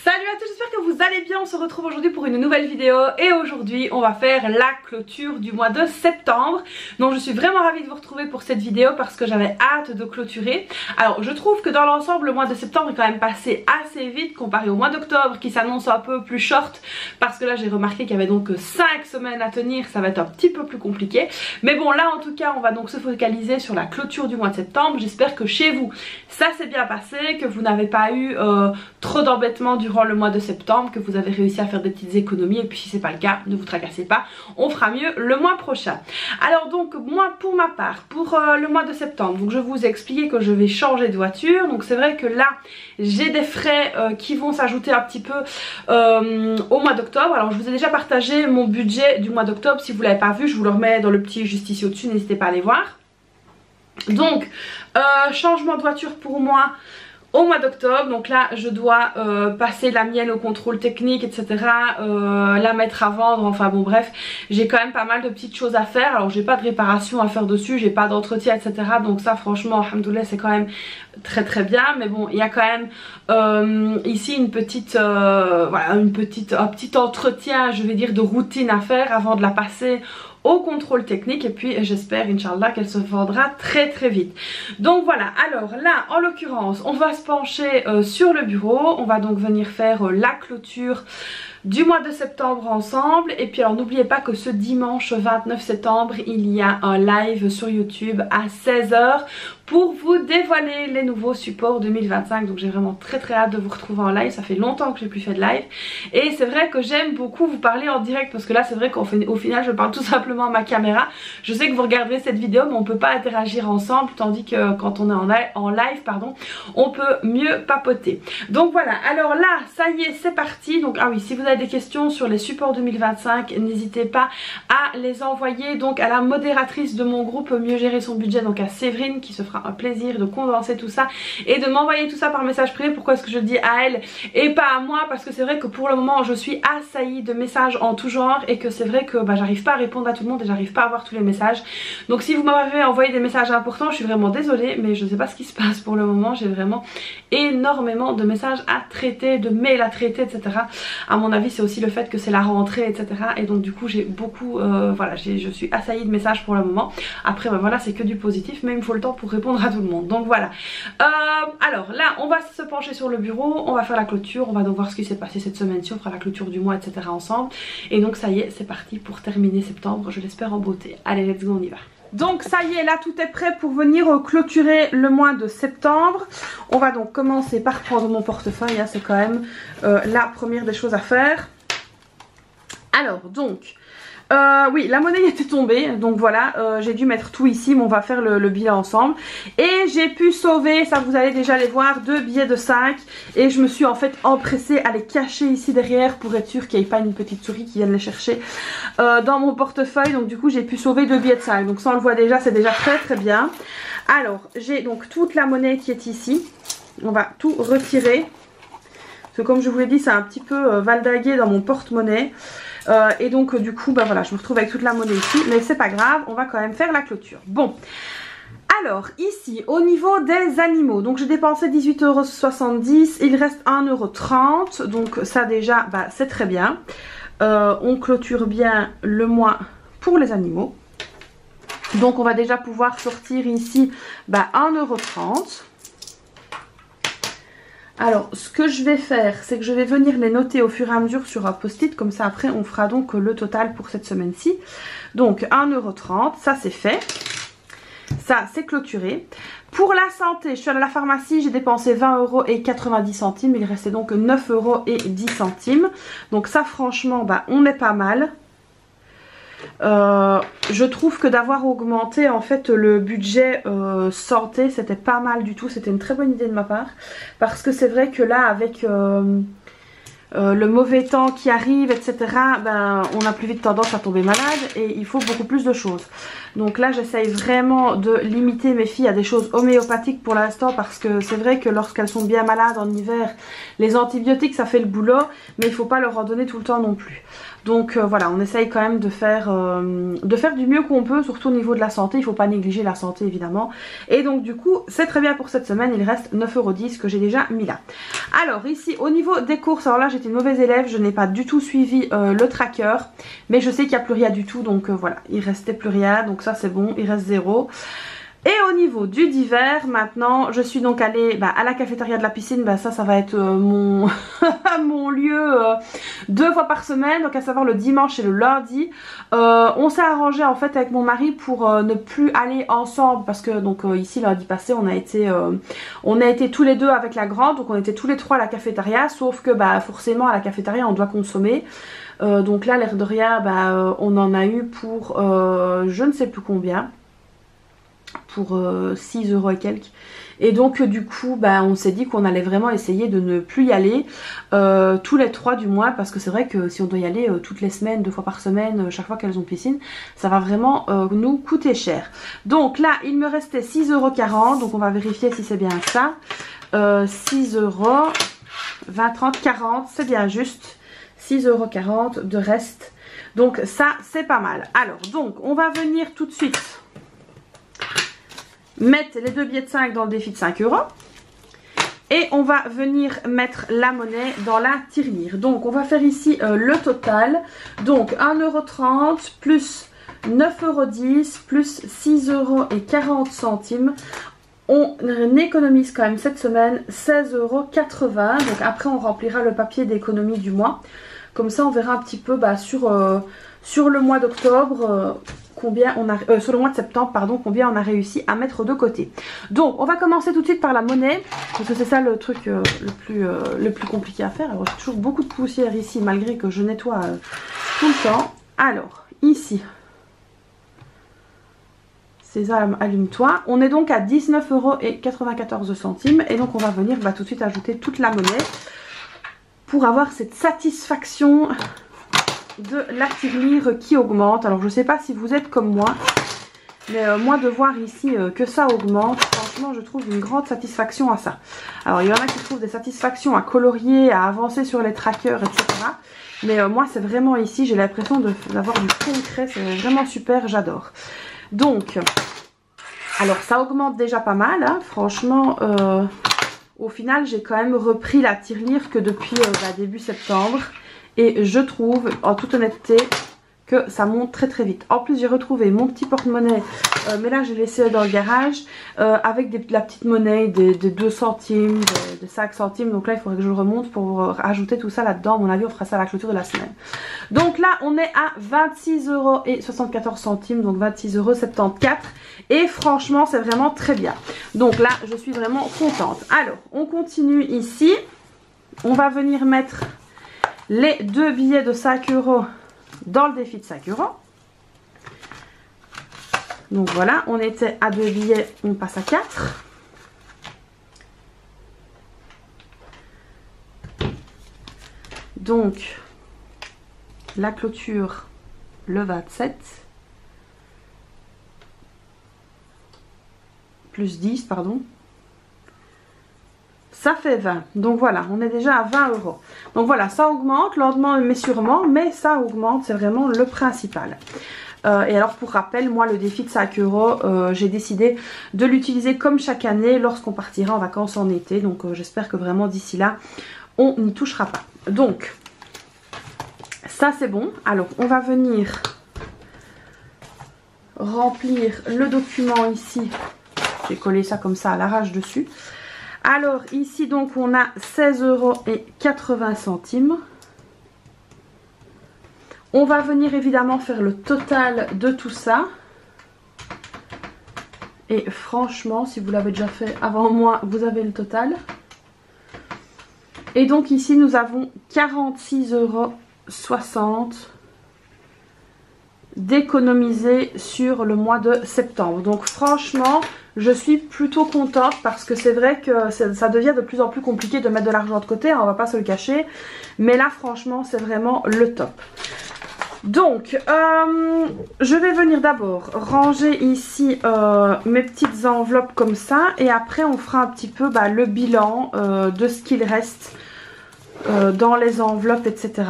Salut à tous, j'espère que vous allez bien. On se retrouve aujourd'hui pour une nouvelle vidéo et aujourd'hui on va faire la clôture du mois de septembre. Donc je suis vraiment ravie de vous retrouver pour cette vidéo parce que j'avais hâte de clôturer. Alors je trouve que dans l'ensemble le mois de septembre est quand même passé assez vite comparé au mois d'octobre qui s'annonce un peu plus short, parce que là j'ai remarqué qu'il y avait donc 5 semaines à tenir, ça va être un petit peu plus compliqué. Mais bon, là en tout cas on va donc se focaliser sur la clôture du mois de septembre. J'espère que chez vous ça s'est bien passé, que vous n'avez pas eu trop d'embêtements durant le mois de septembre, que vous avez réussi à faire des petites économies, et puis si c'est pas le cas, ne vous tracassez pas, on fera mieux le mois prochain. Alors donc moi pour ma part, pour le mois de septembre, donc je vous ai expliqué que je vais changer de voiture. Donc c'est vrai que là j'ai des frais qui vont s'ajouter un petit peu au mois d'octobre. Alors je vous ai déjà partagé mon budget du mois d'octobre, si vous l'avez pas vu je vous le remets dans le petit juste ici au dessus, n'hésitez pas à aller voir. Donc changement de voiture pour moi au mois d'octobre. Donc là je dois passer la mienne au contrôle technique, etc, la mettre à vendre, enfin bon bref, j'ai quand même pas mal de petites choses à faire. Alors j'ai pas de réparation à faire dessus, j'ai pas d'entretien, etc, donc ça franchement alhamdoulilah c'est quand même très bien. Mais bon, il y a quand même ici une petite voilà, un petit entretien, je vais dire, de routine à faire avant de la passer au contrôle technique, et puis j'espère Inch'Allah qu'elle se vendra très vite. Donc voilà, alors là en l'occurrence on va se pencher sur le bureau, on va donc venir faire la clôture du mois de septembre ensemble. Et puis alors n'oubliez pas que ce dimanche 29 septembre il y a un live sur YouTube à 16 h pour vous dévoiler les nouveaux supports 2025. Donc j'ai vraiment très hâte de vous retrouver en live, ça fait longtemps que j'ai plus fait de live et c'est vrai que j'aime beaucoup vous parler en direct, parce que là c'est vrai qu'au final je parle tout simplement à ma caméra. Je sais que vous regarderez cette vidéo mais on peut pas interagir ensemble, tandis que quand on est en live pardon, on peut mieux papoter. Donc voilà, alors là ça y est, c'est parti. Donc ah oui, si vous avez des questions sur les supports 2025, n'hésitez pas à les envoyer donc à la modératrice de mon groupe Mieux gérer son budget, donc à Séverine, qui se fera un plaisir de condenser tout ça et de m'envoyer tout ça par message privé. Pourquoi est-ce que je dis à elle et pas à moi? Parce que c'est vrai que pour le moment je suis assaillie de messages en tout genre et que c'est vrai que j'arrive pas à répondre à tout le monde et j'arrive pas à voir tous les messages. Donc si vous m'avez envoyé des messages importants, je suis vraiment désolée, mais je sais pas ce qui se passe pour le moment. J'ai vraiment énormément de messages à traiter, de mails à traiter, etc. À mon avis c'est aussi le fait que c'est la rentrée, etc, et donc du coup j'ai beaucoup voilà, je suis assaillie de messages pour le moment. Après voilà, c'est que du positif, mais il me faut le temps pour répondre à tout le monde. Donc voilà, alors là on va se pencher sur le bureau, on va faire la clôture, on va donc voir ce qui s'est passé cette semaine-ci, on fera la clôture du mois, etc ensemble. Et donc ça y est, c'est parti pour terminer septembre, je l'espère en beauté. Allez, let's go, on y va. Donc ça y est, là tout est prêt pour venir clôturer le mois de septembre. On va donc commencer par prendre mon portefeuille, hein, c'est quand même la première des choses à faire. Alors donc oui, la monnaie était tombée, donc voilà, j'ai dû mettre tout ici, mais on va faire le bilan ensemble. Et j'ai pu sauver, ça vous allez déjà les voir, 2 billets de 5. Et je me suis en fait empressée à les cacher ici derrière pour être sûre qu'il n'y ait pas une petite souris qui vienne les chercher dans mon portefeuille. Donc du coup j'ai pu sauver 2 billets de 5, donc ça on le voit déjà, c'est déjà très bien. Alors j'ai donc toute la monnaie qui est ici, on va tout retirer. Parce que comme je vous l'ai dit, c'est un petit peu valdagué dans mon porte-monnaie. Et donc du coup voilà, je me retrouve avec toute la monnaie ici, mais c'est pas grave, on va quand même faire la clôture. Bon, alors ici au niveau des animaux, donc j'ai dépensé 18,70 €, il reste 1,30 €, donc ça déjà c'est très bien. On clôture bien le mois pour les animaux, donc on va déjà pouvoir sortir ici 1,30 €. Alors ce que je vais faire, c'est que je vais venir les noter au fur et à mesure sur un post-it, comme ça après on fera donc le total pour cette semaine-ci. Donc 1,30 €, ça c'est fait, ça c'est clôturé. Pour la santé, je suis allée à la pharmacie, j'ai dépensé 20,90 €, il restait donc 9,10 €. Donc ça franchement on est pas mal. Je trouve que d'avoir augmenté en fait le budget santé, c'était pas mal du tout, c'était une très bonne idée de ma part, parce que c'est vrai que là avec le mauvais temps qui arrive, etc., ben, on a plus vite tendance à tomber malade et il faut beaucoup plus de choses. Donc là j'essaye vraiment de limiter mes filles à des choses homéopathiques pour l'instant, parce que c'est vrai que lorsqu'elles sont bien malades en hiver, les antibiotiques ça fait le boulot, mais il ne faut pas leur en donner tout le temps non plus. Donc voilà, on essaye quand même de faire du mieux qu'on peut, surtout au niveau de la santé. Il ne faut pas négliger la santé évidemment. Et donc du coup, c'est très bien pour cette semaine. Il reste 9,10 € que j'ai déjà mis là. Alors ici, au niveau des courses, alors là j'étais une mauvaise élève. Je n'ai pas du tout suivi le tracker. Mais je sais qu'il n'y a plus rien du tout. Donc voilà, il restait plus rien. Donc ça c'est bon, il reste 0. Et au niveau du divers, maintenant, je suis donc allée à la cafétéria de la piscine. Ça va être mon, mon lieu 2 fois par semaine, donc à savoir le dimanche et le lundi. On s'est arrangé en fait avec mon mari pour ne plus aller ensemble, parce que donc ici lundi passé on a été tous les deux avec la grande, donc on était tous les trois à la cafétéria, sauf que forcément à la cafétéria on doit consommer. Donc là l'air de rien, on en a eu pour je ne sais plus combien, pour 6 € et quelques. Et donc du coup on s'est dit qu'on allait vraiment essayer de ne plus y aller tous les 3 du mois, parce que c'est vrai que si on doit y aller toutes les semaines, 2 fois par semaine, chaque fois qu'elles ont piscine, ça va vraiment nous coûter cher. Donc là il me restait 6,40 €, donc on va vérifier si c'est bien ça. 6 €, 20, 30, 40, c'est bien juste. 6,40 € de reste, donc ça c'est pas mal. Alors donc on va venir tout de suite mettre les 2 billets de 5 dans le défi de 5 €. Et on va venir mettre la monnaie dans la tirelire. Donc on va faire ici le total. Donc 1,30 € plus 9,10 € plus 6,40 €. On économise quand même cette semaine 16,80 €. Donc après on remplira le papier d'économie du mois. Comme ça on verra un petit peu sur le mois d'octobre combien on a, sur le mois de septembre pardon, combien on a réussi à mettre de côté. Donc on va commencer tout de suite par la monnaie, parce que c'est ça le truc le plus compliqué à faire. Alors j'ai toujours beaucoup de poussière ici malgré que je nettoie tout le temps. Alors ici Sésame, allume-toi. On est donc à 19,94 €. Et donc on va venir tout de suite ajouter toute la monnaie pour avoir cette satisfaction de la tirelire qui augmente. Alors je sais pas si vous êtes comme moi, mais moi de voir ici que ça augmente, franchement je trouve une grande satisfaction à ça. Alors il y en a qui trouvent des satisfactions à colorier, à avancer sur les trackers, etc. Mais moi c'est vraiment ici, j'ai l'impression d'avoir du concret, c'est vraiment super, j'adore. Donc, alors ça augmente déjà pas mal, hein, franchement. Au final j'ai quand même repris la tirelire que depuis début septembre. Et je trouve, en toute honnêteté, que ça monte très très vite. En plus j'ai retrouvé mon petit porte-monnaie, mais là j'ai laissé dans le garage, avec la petite monnaie des 2 centimes, des 5 centimes. Donc là il faudrait que je le remonte pour rajouter tout ça là-dedans. À mon avis on fera ça à la clôture de la semaine. Donc là on est à 26,74 €, donc 26,74 €. Et franchement c'est vraiment très bien. Donc là je suis vraiment contente. Alors on continue ici. On va venir mettre les 2 billets de 5 € dans le défi de 5 €. Donc voilà, on était à 2 billets, on passe à 4. Donc la clôture le 27 plus 10 pardon, ça fait 20. Donc voilà, on est déjà à 20 €. Donc voilà, ça augmente lentement mais sûrement, mais ça augmente, c'est vraiment le principal. Et alors pour rappel, moi le défi de 5 €, j'ai décidé de l'utiliser comme chaque année lorsqu'on partira en vacances en été. Donc j'espère que vraiment d'ici là, on n'y touchera pas. Donc ça c'est bon. Alors on va venir remplir le document ici. J'ai collé ça comme ça à l'arrache dessus. Alors ici donc on a 16,80 €. On va venir évidemment faire le total de tout ça. Et franchement, si vous l'avez déjà fait avant moi, vous avez le total. Et donc ici nous avons 46,60 € d'économiser sur le mois de septembre. Donc franchement, je suis plutôt contente parce que c'est vrai que ça devient de plus en plus compliqué de mettre de l'argent de côté, hein, on va pas se le cacher. Mais là franchement c'est vraiment le top. Donc je vais venir d'abord ranger ici mes petites enveloppes comme ça. Et après on fera un petit peu le bilan de ce qu'il reste dans les enveloppes, etc.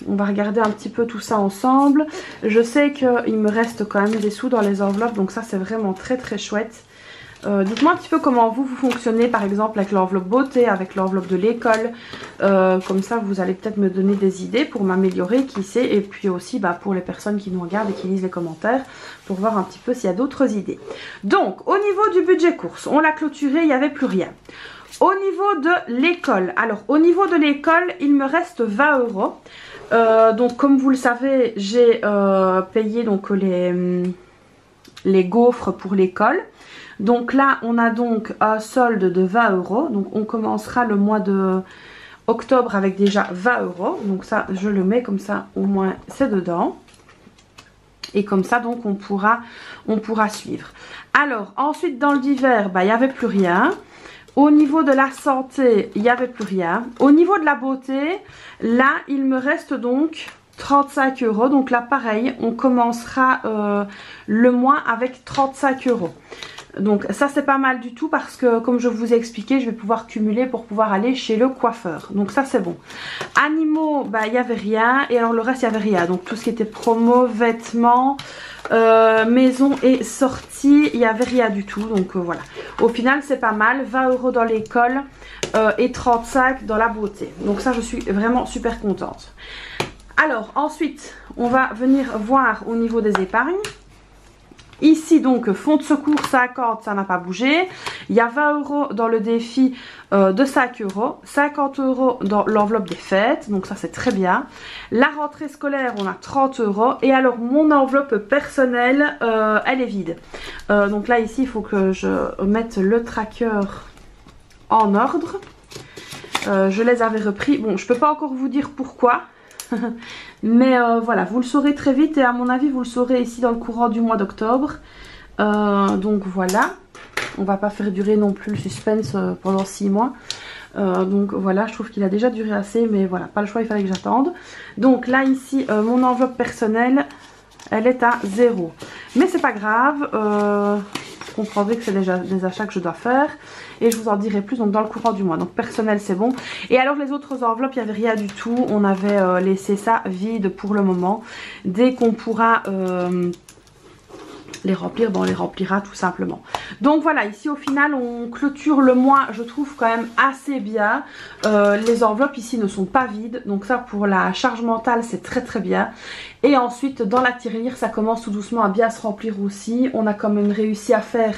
On va regarder un petit peu tout ça ensemble. Je sais qu'il me reste quand même des sous dans les enveloppes, donc ça c'est vraiment très très chouette. Dites-moi un petit peu comment vous fonctionnez par exemple avec l'enveloppe beauté, avec l'enveloppe de l'école. Comme ça vous allez peut-être me donner des idées pour m'améliorer, qui sait. Et puis aussi pour les personnes qui nous regardent et qui lisent les commentaires, pour voir un petit peu s'il y a d'autres idées. Donc au niveau du budget course, on l'a clôturé, il n'y avait plus rien. Au niveau de l'école, alors au niveau de l'école il me reste 20 €. Donc comme vous le savez, j'ai payé donc les gaufres pour l'école. Donc là on a donc un solde de 20 €. Donc on commencera le mois de octobre avec déjà 20 €. Donc ça je le mets comme ça, au moins c'est dedans. Et comme ça donc on pourra suivre. Alors ensuite dans le divers, il n'y avait plus rien. Au niveau de la santé, il n'y avait plus rien. Au niveau de la beauté, là, il me reste donc 35 €. Donc là, pareil, on commencera le mois avec 35 €. Donc ça, c'est pas mal du tout parce que, comme je vous ai expliqué, je vais pouvoir cumuler pour pouvoir aller chez le coiffeur. Donc ça, c'est bon. Animaux, il n'y avait rien. Et alors, le reste, il n'y avait rien. Donc tout ce qui était promo, vêtements... maison et sortie, il n'y avait rien du tout. Donc voilà, au final c'est pas mal. 20 € dans l'école et 35 dans la beauté. Donc ça je suis vraiment super contente. Alors ensuite on va venir voir au niveau des épargnes. Ici donc fonds de secours 50, ça n'a pas bougé. Il y a 20 € dans le défi de 5 €, 50 € dans l'enveloppe des fêtes, donc ça c'est très bien. La rentrée scolaire on a 30 € et alors mon enveloppe personnelle elle est vide. Donc là ici il faut que je mette le tracker en ordre. Je les avais repris, bon je peux pas encore vous dire pourquoi. Mais voilà, vous le saurez très vite et à mon avis vous le saurez ici dans le courant du mois d'octobre. Donc voilà, on va pas faire durer non plus le suspense pendant 6 mois. Donc voilà, je trouve qu'il a déjà duré assez, mais voilà, pas le choix, il fallait que j'attende. Donc là ici, mon enveloppe personnelle, elle est à 0. Mais c'est pas grave, vous comprendrez que c'est déjà des achats que je dois faire. Et je vous en dirai plus donc dans le courant du mois. Donc personnel c'est bon. Et alors les autres enveloppes il n'y avait rien du tout. On avait laissé ça vide pour le moment. Dès qu'on pourra les remplir, on les remplira tout simplement. Donc voilà, ici au final on clôture le mois, je trouve quand même assez bien. Les enveloppes ici ne sont pas vides, donc ça pour la charge mentale c'est très très bien. Et ensuite dans la tirelire ça commence tout doucement à bien se remplir aussi. On a quand même réussi à faire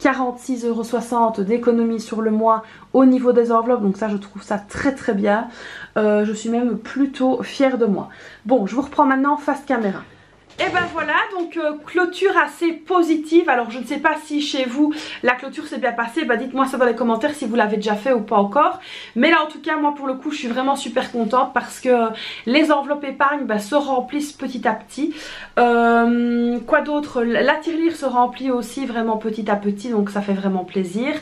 46,60 € d'économie sur le mois au niveau des enveloppes, donc ça je trouve ça très très bien. Je suis même plutôt fière de moi. Bon, je vous reprends maintenant face caméra. Et ben voilà, donc clôture assez positive. Alors je ne sais pas si chez vous la clôture s'est bien passée, dites-moi ça dans les commentaires si vous l'avez déjà fait ou pas encore. Mais là en tout cas moi pour le coup je suis vraiment super contente parce que les enveloppes épargne se remplissent petit à petit. Quoi d'autre, la tirelire se remplit aussi vraiment petit à petit, donc ça fait vraiment plaisir.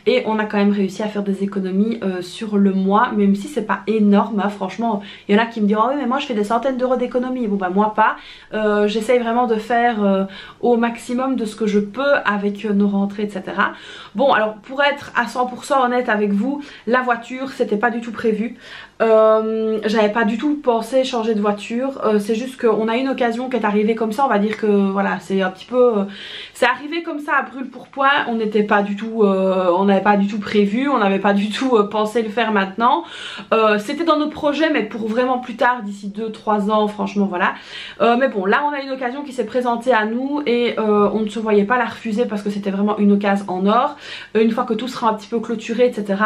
Et on a quand même réussi à faire des économies sur le mois, même si c'est pas énorme hein, franchement. Il y en a qui me disent oh oui mais moi je fais des centaines d'euros d'économies. Bon moi pas. J'essaye vraiment de faire au maximum de ce que je peux avec nos rentrées etc. Bon alors pour être à 100% honnête avec vous, la voiture c'était pas du tout prévu. J'avais pas du tout pensé changer de voiture. C'est juste qu'on a une occasion qui est arrivée comme ça. On va dire que voilà c'est un petit peu c'est arrivé comme ça à brûle pour point. On n'était pas du tout on n'avait pas du tout prévu, on n'avait pas du tout pensé le faire maintenant. C'était dans nos projets mais pour vraiment plus tard, d'ici 2-3 ans franchement voilà. Mais bon là on a une occasion qui s'est présentée à nous et on ne se voyait pas la refuser parce que c'était vraiment une occasion en or. Une fois que tout sera un petit peu clôturé etc.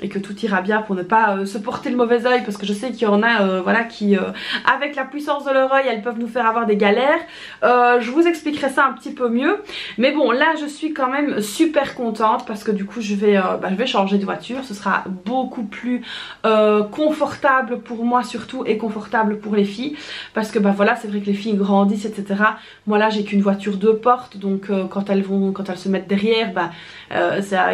et que tout ira bien pour ne pas se porter le mauvais mauvais oeil parce que je sais qu'il y en a voilà, qui avec la puissance de leur oeil elles peuvent nous faire avoir des galères. Je vous expliquerai ça un petit peu mieux, mais bon là je suis quand même super contente parce que du coup je vais changer de voiture. Ce sera beaucoup plus confortable pour moi surtout et confortable pour les filles parce que voilà, c'est vrai que les filles grandissent etc. Moi là j'ai qu'une voiture 2 portes, donc quand elles se mettent derrière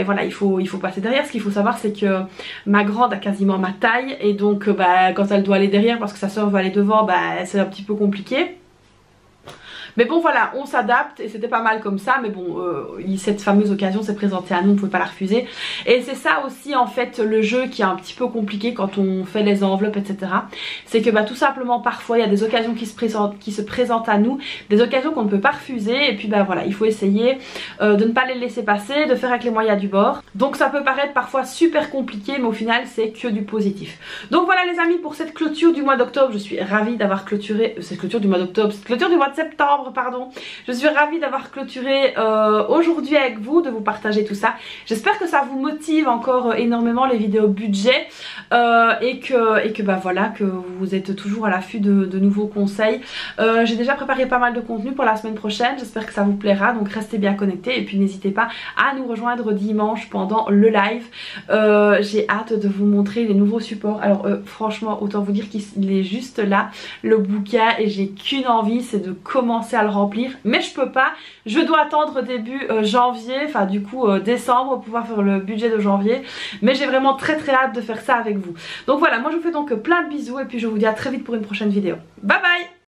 voilà, il faut passer derrière. Ce qu'il faut savoir c'est que ma grande a quasiment ma taille et donc quand elle doit aller derrière parce que sa soeur veut aller devant, c'est un petit peu compliqué. Mais bon voilà, on s'adapte et c'était pas mal comme ça, mais bon cette fameuse occasion s'est présentée à nous, on ne pouvait pas la refuser. Et c'est ça aussi en fait le jeu qui est un petit peu compliqué quand on fait les enveloppes etc. C'est que tout simplement parfois il y a des occasions qui se présentent à nous, des occasions qu'on ne peut pas refuser et puis voilà, il faut essayer de ne pas les laisser passer, de faire avec les moyens du bord. Donc ça peut paraître parfois super compliqué mais au final c'est que du positif. Donc voilà les amis, pour cette clôture du mois d'octobre, je suis ravie d'avoir clôturé, cette clôture du mois d'octobre, cette clôture du mois de septembre pardon, je suis ravie d'avoir clôturé aujourd'hui avec vous, de vous partager tout ça. J'espère que ça vous motive encore énormément les vidéos budget et que voilà, que vous êtes toujours à l'affût de nouveaux conseils. J'ai déjà préparé pas mal de contenu pour la semaine prochaine, j'espère que ça vous plaira, donc restez bien connectés et puis n'hésitez pas à nous rejoindre dimanche pendant le live. J'ai hâte de vous montrer les nouveaux supports. Alors franchement autant vous dire qu'il est juste là le bouquin et j'ai qu'une envie, c'est de commencer à le remplir, mais je peux pas, je dois attendre début janvier, enfin du coup décembre pour pouvoir faire le budget de janvier, mais j'ai vraiment très hâte de faire ça avec vous. Donc voilà, moi je vous fais donc plein de bisous et puis je vous dis à très vite pour une prochaine vidéo. Bye bye.